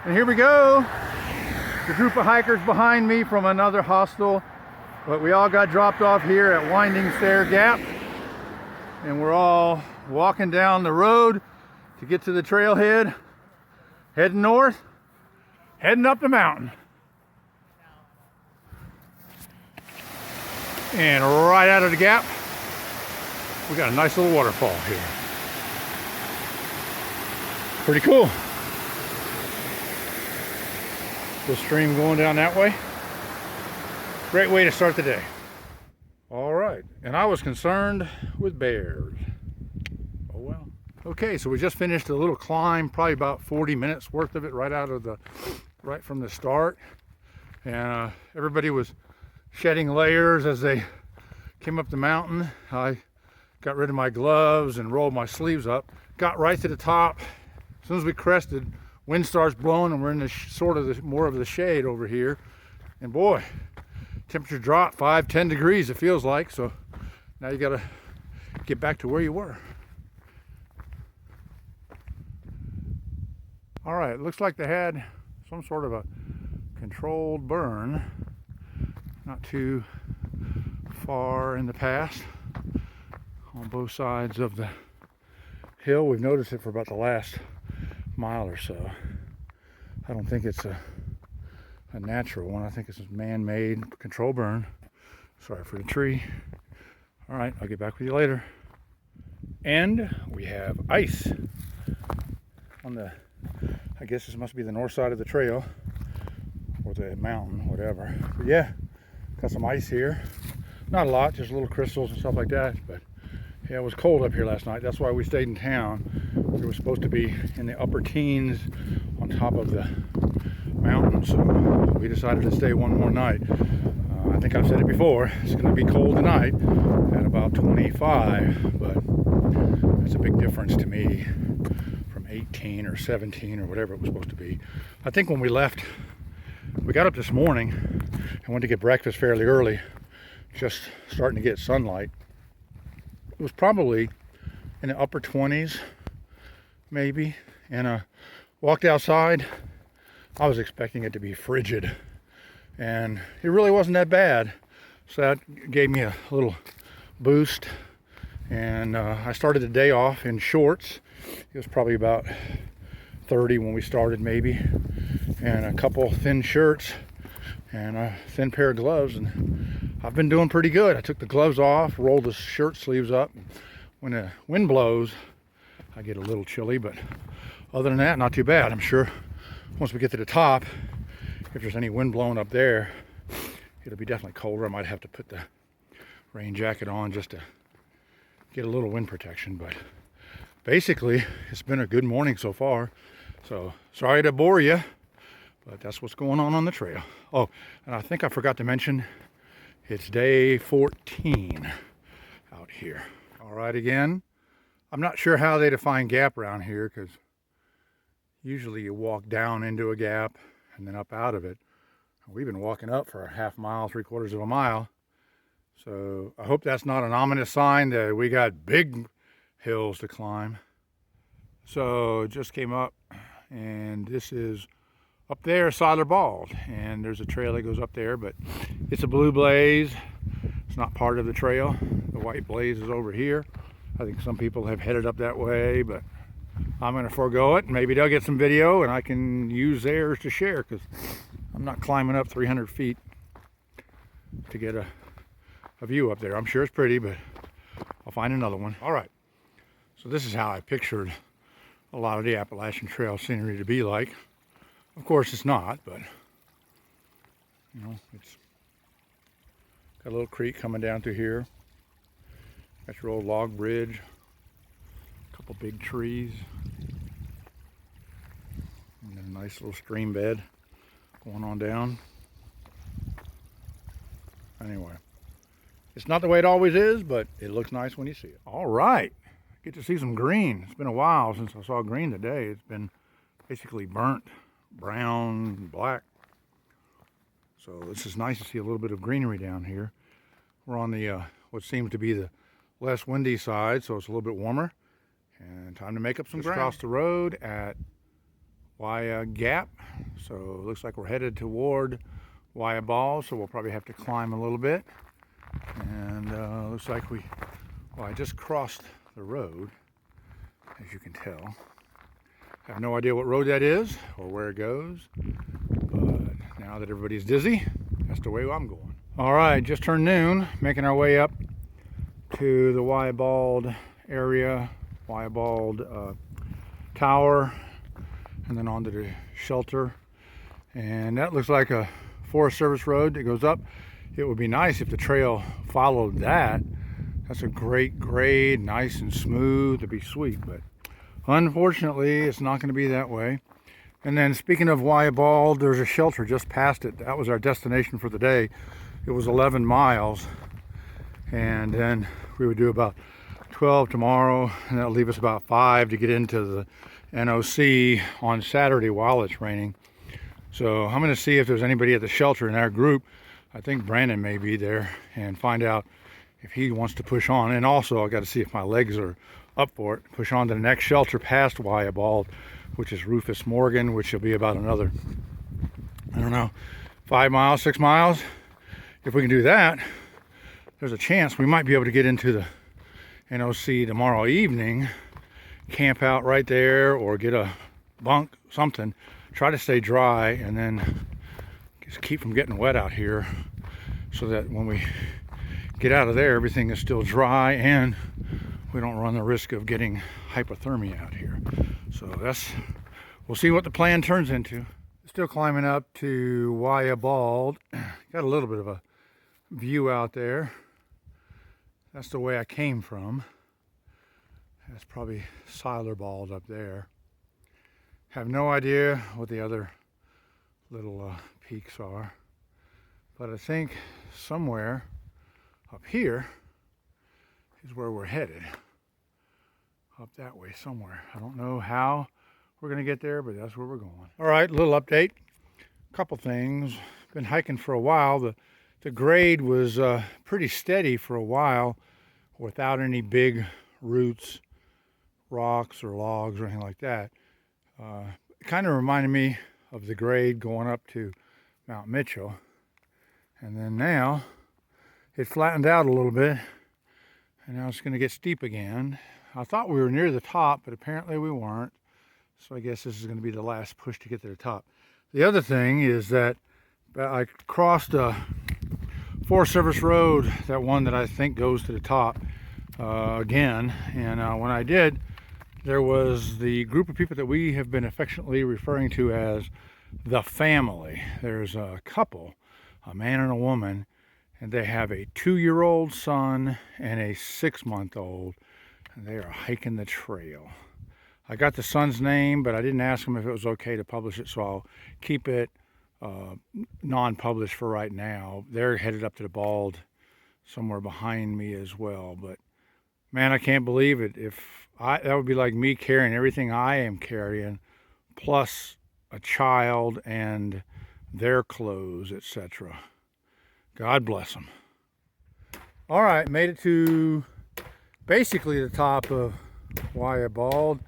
And here we go. The group of hikers behind me from another hostel. But we all got dropped off here at Winding Stair Gap. And we're all walking down the road to get to the trailhead. Heading north, heading up the mountain. And right out of the gap, we got a nice little waterfall here. Pretty cool. The stream going down that way. Great way to start the day. All right, and I was concerned with bears. Oh well. Okay, so we just finished a little climb, probably about 40 minutes worth of it right from the start. And everybody was shedding layers as they came up the mountain. I got rid of my gloves and rolled my sleeves up. Got right to the top. As soon as we crested, wind starts blowing and we're in the more of the shade over here. And boy, temperature dropped 5-10 degrees it feels like. So now you gotta get back to where you were. All right, it looks like they had some sort of a controlled burn not too far in the past on both sides of the hill. We've noticed it for about the last mile or so. I don't think it's a natural one. I think it's a man-made control burn. Sorry for the tree. All right, I'll get back with you later. And we have ice on the, I guess this must be the north side of the trail or the mountain, whatever. But yeah, got some ice here. Not a lot, just little crystals and stuff like that. But yeah, it was cold up here last night. That's why we stayed in town. It was supposed to be in the upper teens on top of the mountain, so we decided to stay one more night. I think I've said it before, it's going to be cold tonight at about 25, but that's a big difference to me from 18 or 17 or whatever it was supposed to be. I think when we left, we got up this morning and went to get breakfast fairly early, just starting to get sunlight. It was probably in the upper 20s, maybe, and walked outside. I was expecting it to be frigid, and it really wasn't that bad. So that gave me a little boost, and I started the day off in shorts. It was probably about 30 when we started, maybe, and a couple thin shirts and a thin pair of gloves, and I've been doing pretty good. I took the gloves off, rolled the shirt sleeves up. When the wind blows, I get a little chilly, but other than that, not too bad. I'm sure once we get to the top, if there's any wind blowing up there, it'll be definitely colder. I might have to put the rain jacket on just to get a little wind protection. But basically, it's been a good morning so far. So sorry to bore you, but that's what's going on the trail. Oh, and I think I forgot to mention, it's day 14 out here. All right, again, I'm not sure how they define gap around here, because usually you walk down into a gap and then up out of it. We've been walking up for a half mile, 3/4 of a mile. So I hope that's not an ominous sign that we got big hills to climb. So it just came up, and this is up there, Siler Bald, and there's a trail that goes up there, but it's a blue blaze. It's not part of the trail. The white blaze is over here. I think some people have headed up that way, but I'm going to forego it. Maybe they'll get some video and I can use theirs to share, because I'm not climbing up 300 feet to get a view up there. I'm sure it's pretty, but I'll find another one. All right, so this is how I pictured a lot of the Appalachian Trail scenery to be like. Of course it's not, but you know, it's got a little creek coming down through here. Got your old log bridge, a couple big trees, and then a nice little stream bed going on down. Anyway, it's not the way it always is, but it looks nice when you see it. All right, get to see some green. It's been a while since I saw green today. It's been basically burnt brown, black. So this is nice to see a little bit of greenery down here. We're on the what seems to be the less windy side, so it's a little bit warmer. And time to make up some ground. Across the road at Waya Gap. So it looks like we're headed toward Waya Ball, so we'll probably have to climb a little bit. And looks like I just crossed the road, as you can tell. I have no idea what road that is or where it goes, but now that everybody's dizzy, that's the way I'm going. All right, just turned noon, making our way up to the Wyabald area, Wyabald Tower, and then onto the shelter. And that looks like a Forest Service road that goes up. It would be nice if the trail followed that. That's a great grade, nice and smooth, to be sweet, but unfortunately it's not going to be that way. And then speaking of Wyabald, there's a shelter just past it. That was our destination for the day. It was 11 miles, and then we would do about 12 tomorrow, and that'll leave us about 5 to get into the NOC on Saturday while it's raining. So I'm going to see if there's anybody at the shelter in our group. I think Brandon may be there, and find out if he wants to push on. And also I've got to see if my legs are up for it. Push on to the next shelter past Wyabald, which is Rufus Morgan, which will be about another, I don't know, 5 miles, 6 miles. If we can do that, there's a chance we might be able to get into the NOC tomorrow evening, camp out right there, or get a bunk, something. Try to stay dry, and then just keep from getting wet out here, so that when we get out of there, everything is still dry and we don't run the risk of getting hypothermia out here. So we'll see what the plan turns into. Still climbing up to Wyabald. Got a little bit of a view out there. That's the way I came from. That's probably Silerbald up there. Have no idea what the other little peaks are, but I think somewhere up here is where we're headed. Up that way somewhere. I don't know how we're going to get there, but that's where we're going. All right, little update. Couple things. Been hiking for a while. The grade was pretty steady for a while without any big roots, rocks, or logs or anything like that. It kind of reminded me of the grade going up to Mount Mitchell. And then now it flattened out a little bit, and now it's going to get steep again. I thought we were near the top, but apparently we weren't. So I guess this is going to be the last push to get to the top. The other thing is that I crossed a Forest Service road, that one that I think goes to the top again. And when I did, there was the group of people that we have been affectionately referring to as the family. There's a couple, a man and a woman, and they have a 2-year-old son and a 6-month-old, and they are hiking the trail. I got the son's name, but I didn't ask him if it was okay to publish it, so I'll keep it non-published for right now. They're headed up to the Bald somewhere behind me as well, but man, I can't believe it. That would be like me carrying everything I am carrying, plus a child and their clothes, etc. God bless them. All right, made it to basically the top of Wyabald.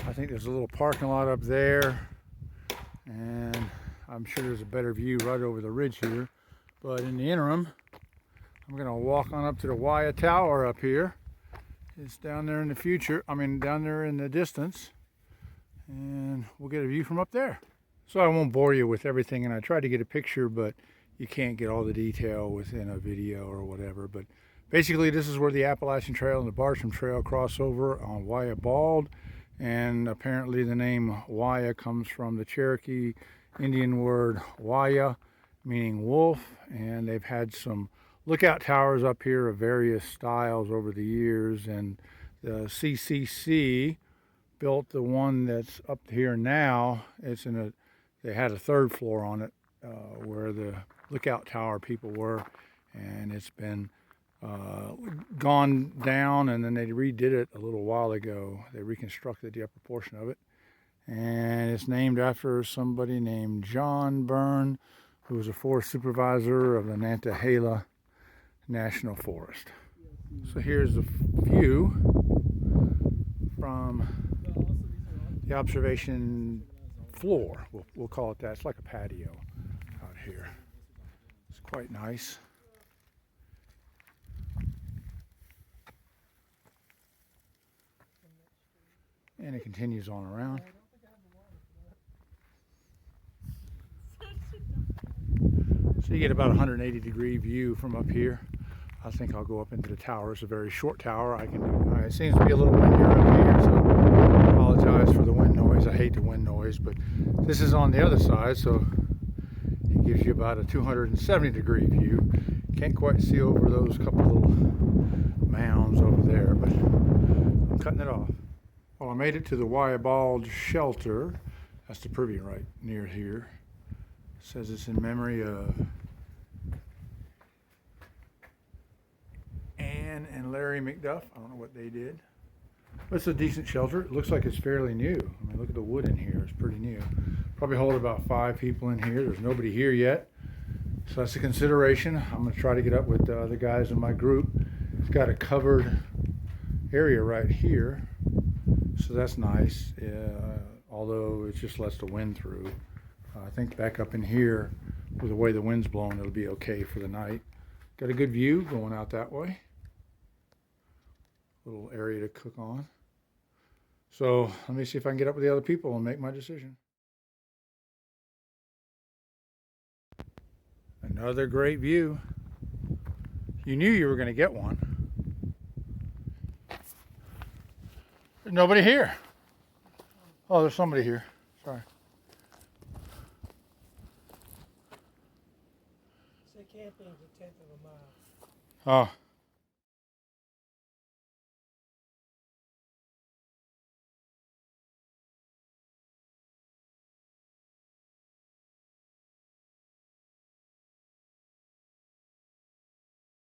I think there's a little parking lot up there, and I'm sure there's a better view right over the ridge here. But in the interim, I'm going to walk on up to the Waya Tower up here. It's down there in the future, down there in the distance, and we'll get a view from up there. So I won't bore you with everything, and I tried to get a picture, but you can't get all the detail within a video or whatever. But basically, this is where the Appalachian Trail and the Bartram Trail cross over on Wyabald, and apparently the name Waya comes from the Cherokee Indian word Waya, meaning wolf, and they've had some lookout towers up here of various styles over the years, and the CCC built the one that's up here now. They had a 3rd floor on it where the lookout tower people were, and it's been gone down, and then they redid it a little while ago. They reconstructed the upper portion of it, and it's named after somebody named John Byrne, who was a forest supervisor of the Nantahala National Forest. So here's the view from the observation floor. We'll call it that. It's like a patio out here. It's quite nice. And it continues on around. So you get about a 180-degree view from up here. I think I'll go up into the tower. It's a very short tower. I can do. It seems to be a little windier up here, so I apologize for the wind noise. I hate the wind noise, but this is on the other side, so it gives you about a 270-degree view. Can't quite see over those couple little mounds over there, but I'm cutting it off. Well, I made it to the Wyabald shelter. That's the privy right near here. It says it's in memory of Anne and Larry McDuff. I don't know what they did. But it's a decent shelter. It looks like it's fairly new. I mean, look at the wood in here. It's pretty new. Probably hold about 5 people in here. There's nobody here yet. So that's a consideration. I'm going to try to get up with the guys in my group. It's got a covered area right here. So that's nice. Although it just lets the wind through. I think back up in here, with the way the wind's blowing, it'll be okay for the night. Got a good view going out that way. Little area to cook on. So let me see if I can get up with the other people and make my decision. Another great view. You knew you were going to get one. There's nobody here. Oh, there's somebody here. Sorry. Say camping's a 1/10 of a mile. Oh.